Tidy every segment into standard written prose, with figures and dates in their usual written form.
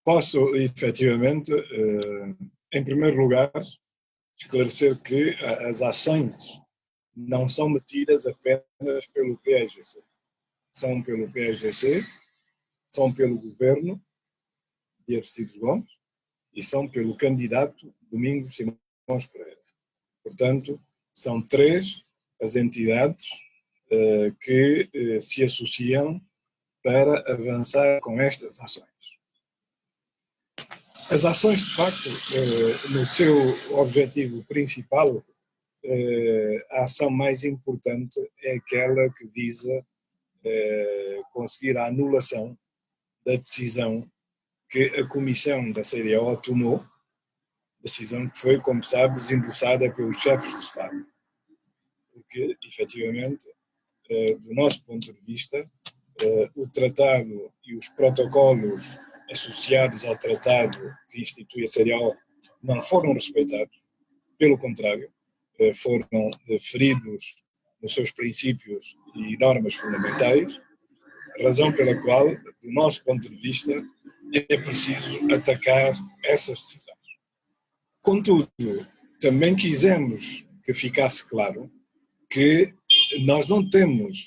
Posso, efetivamente, em primeiro lugar, esclarecer que as ações não são metidas apenas pelo PAIGC. São pelo PAIGC, são pelo governo de Aristides Gomes e são pelo candidato Domingos Simões Pereira. Portanto, são três as entidades que se associam para avançar com estas ações. As ações, de facto, no seu objetivo principal, a ação mais importante é aquela que visa conseguir a anulação da decisão que a Comissão da CDAO tomou, decisão que foi, como sabe, desendossada pelos chefes de Estado. Porque, efetivamente, do nosso ponto de vista, o tratado e os protocolos associados ao tratado que institui a CDAO não foram respeitados, pelo contrário, foram feridos nos seus princípios e normas fundamentais, razão pela qual, do nosso ponto de vista, é preciso atacar essas decisões. Contudo, também quisemos que ficasse claro que nós não temos,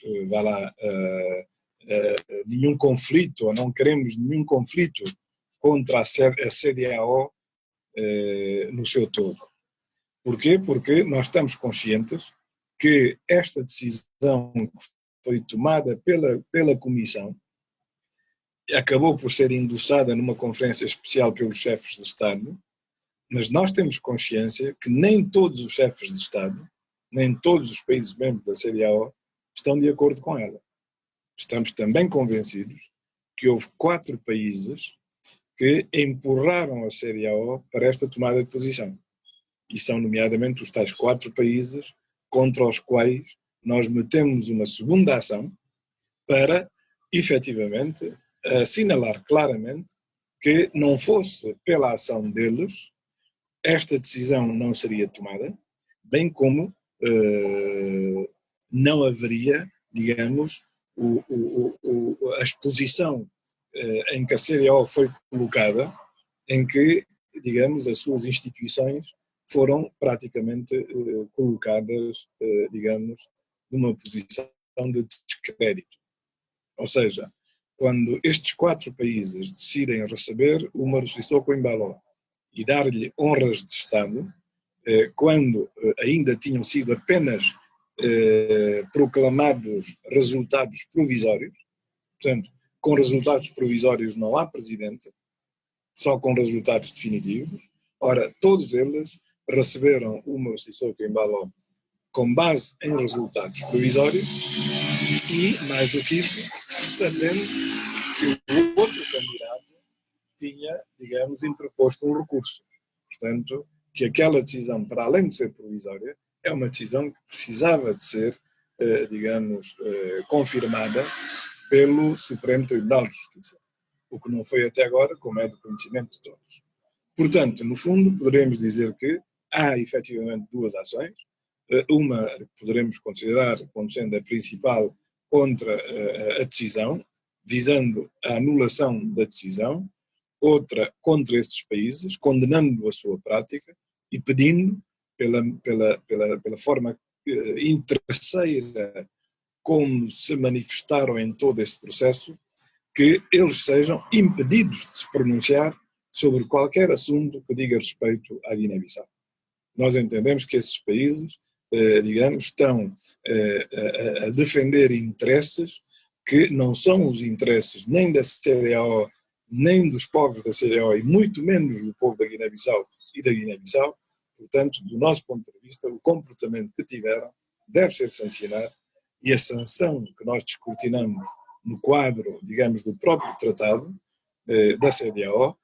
nenhum conflito, ou não queremos nenhum conflito contra a CDAO no seu todo. Porquê? Porque nós estamos conscientes que esta decisão que foi tomada pela Comissão acabou por ser endossada numa conferência especial pelos chefes de Estado, mas nós temos consciência que nem todos os chefes de Estado, nem todos os países membros da CDAO estão de acordo com ela. Estamos também convencidos que houve 4 países que empurraram a CDAO para esta tomada de posição. E são nomeadamente os tais 4 países contra os quais nós metemos uma segunda ação para, efetivamente, assinalar claramente que não fosse pela ação deles, esta decisão não seria tomada, bem como não haveria, digamos, a exposição em que a CDAO foi colocada, em que, digamos, as suas instituições foram praticamente colocadas, digamos, numa posição de descrédito. Ou seja, quando estes 4 países decidem receber o Umaru Sissoko Embalo e dar-lhe honras de Estado, quando ainda tinham sido apenas proclamados resultados provisórios, portanto, com resultados provisórios não há presidente, só com resultados definitivos. Ora, todos eles receberam o Umaru Sissoko Embalo com base em resultados provisórios e, mais do que isso, sabendo que o outro candidato tinha, digamos, interposto um recurso. Portanto, que aquela decisão, para além de ser provisória, é uma decisão que precisava de ser, digamos, confirmada pelo Supremo Tribunal de Justiça, o que não foi até agora, como é do conhecimento de todos. Portanto, no fundo, poderemos dizer que há efetivamente 2 ações, uma que poderemos considerar como sendo a principal contra a decisão, visando a anulação da decisão, outra contra estes países, condenando a sua prática e pedindo, pela forma interesseira como se manifestaram em todo este processo, que eles sejam impedidos de se pronunciar sobre qualquer assunto que diga respeito à Guiné-Bissau. Nós entendemos que esses países, digamos, estão a defender interesses que não são os interesses nem da CDAO, nem dos povos da CDAO e muito menos do povo da Guiné-Bissau e da Guiné-Bissau. Portanto, do nosso ponto de vista, o comportamento que tiveram deve ser sancionado e a sanção que nós descortinamos no quadro, digamos, do próprio tratado da CDAO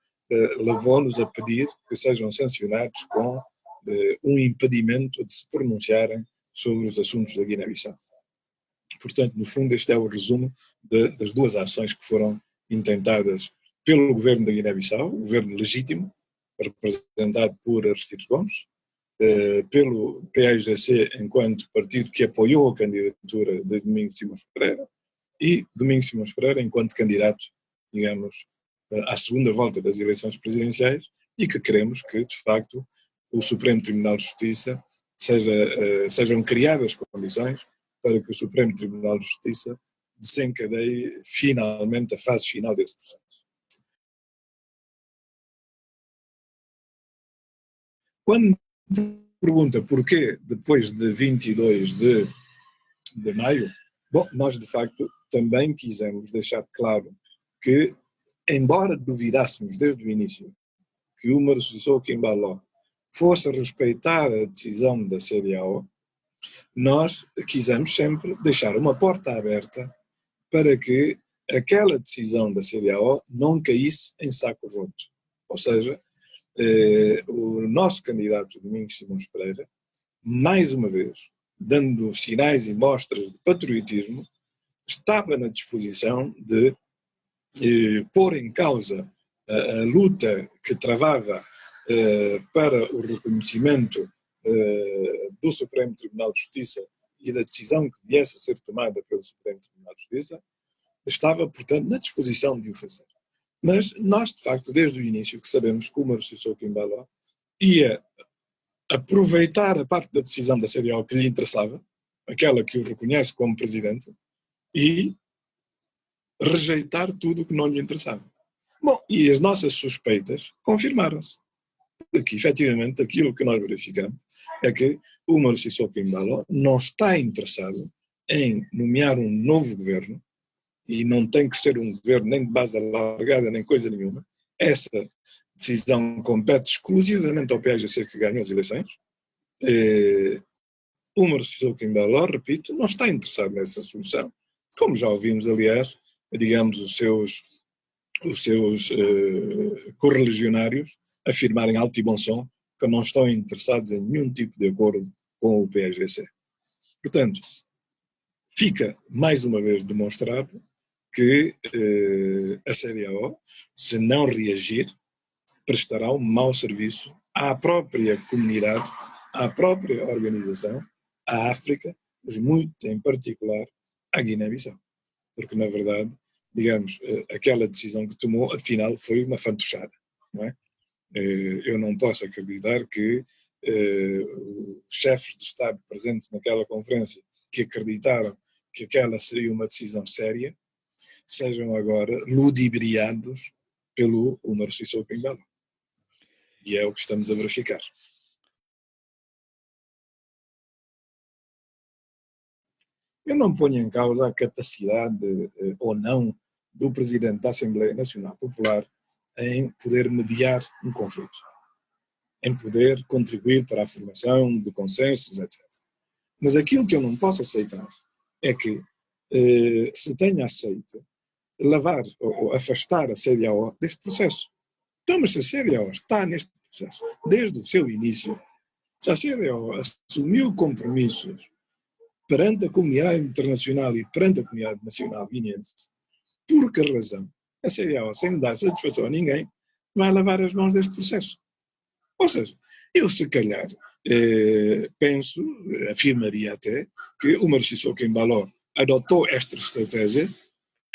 levou-nos a pedir que sejam sancionados com um impedimento de se pronunciarem sobre os assuntos da Guiné-Bissau. Portanto, no fundo, este é o resumo das 2 ações que foram intentadas pelo governo da Guiné-Bissau, o governo legítimo, representado por Aristides Gomes, pelo PAIGC enquanto partido que apoiou a candidatura de Domingos Simões Pereira e Domingos Simões Pereira enquanto candidato, digamos, à segunda volta das eleições presidenciais e que queremos que, de facto, o Supremo Tribunal de Justiça sejam criadas condições para que o Supremo Tribunal de Justiça desencadeie finalmente a fase final desse processo. Quando pergunta porquê depois de 22 de maio, bom, nós de facto também quisemos deixar claro que, embora duvidássemos desde o início que o Umaru Sissoko Embalo fosse respeitar a decisão da CEDEAO, nós quisemos sempre deixar uma porta aberta para que aquela decisão da CEDEAO não caísse em saco roto. Ou seja, o nosso candidato Domingos Simões Pereira, mais uma vez, dando sinais e mostras de patriotismo, estava na disposição de pôr em causa a luta que travava para o reconhecimento do Supremo Tribunal de Justiça e da decisão que viesse a ser tomada pelo Supremo Tribunal de Justiça, estava, portanto, na disposição de o fazer. Mas nós, de facto, desde o início, que sabemos que o Umaru Sissoko Embalo ia aproveitar a parte da decisão da CEDEAO que lhe interessava, aquela que o reconhece como presidente, e rejeitar tudo o que não lhe interessava. Bom, e as nossas suspeitas confirmaram-se. Porque, efetivamente, aquilo que nós verificamos é que o Umaru Sissoko Embalo não está interessado em nomear um novo governo, e não tem que ser um governo nem de base alargada, nem coisa nenhuma. Essa decisão compete exclusivamente ao PAGC que ganhou as eleições. O Umaru Sissoko Embalo, repito, não está interessado nessa solução, como já ouvimos, aliás, digamos, os seus correligionários afirmarem alto e bom som que não estão interessados em nenhum tipo de acordo com o PAGC. Portanto, fica mais uma vez demonstrado que a CEDEAO, se não reagir, prestará um mau serviço à própria comunidade, à própria organização, à África, mas muito em particular à Guiné-Bissau. Porque, na verdade, digamos, aquela decisão que tomou, afinal, foi uma fantochada, não é? Eu não posso acreditar que os chefes de Estado presentes naquela conferência, que acreditaram que aquela seria uma decisão séria, sejam agora ludibriados pelo Umaru Sissoko Embalo. E é o que estamos a verificar. Eu não ponho em causa a capacidade ou não do Presidente da Assembleia Nacional Popular em poder mediar um conflito, em poder contribuir para a formação de consensos, etc. Mas aquilo que eu não posso aceitar é que se tenha aceito lavar ou afastar a CEDEAO deste processo. Então, mas se a CEDEAO está neste processo desde o seu início, se a CEDEAO assumiu compromissos perante a comunidade internacional e perante a comunidade nacional guineense, por que razão a CEDEAO, sem dar satisfação a ninguém, vai lavar as mãos deste processo? Ou seja, eu se calhar penso, afirmaria até, que o Umaru Sissoko Embalo adotou esta estratégia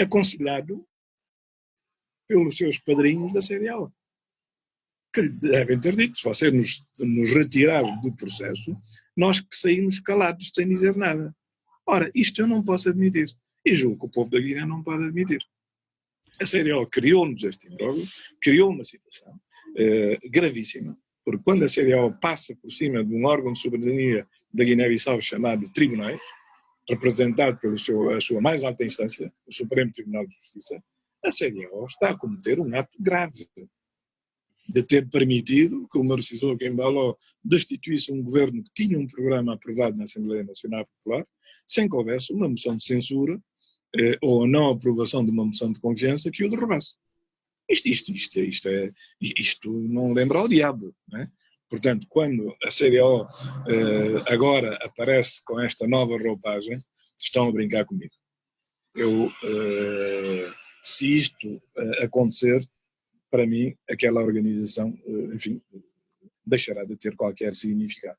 aconselhado pelos seus padrinhos da CEDEAO, que lhe devem ter dito, se você nos retirar do processo, nós que saímos calados, sem dizer nada. Ora, isto eu não posso admitir. E julgo que o povo da Guiné não pode admitir. A CEDEAO criou-nos este imbróglio, criou uma situação gravíssima, porque quando a CEDEAO passa por cima de um órgão de soberania da Guiné-Bissau chamado tribunais, representado pela sua mais alta instância, o Supremo Tribunal de Justiça, a CEDEAO está a cometer um ato grave de ter permitido que o Umaru Sissoko Embalo destituísse um governo que tinha um programa aprovado na Assembleia Nacional Popular, sem que houvesse uma moção de censura ou a não aprovação de uma moção de confiança que o derrubasse. Isto não lembra ao diabo, não é? Portanto, quando a CEDEAO agora aparece com esta nova roupagem, estão a brincar comigo. Se isto acontecer, para mim, aquela organização, enfim, deixará de ter qualquer significado.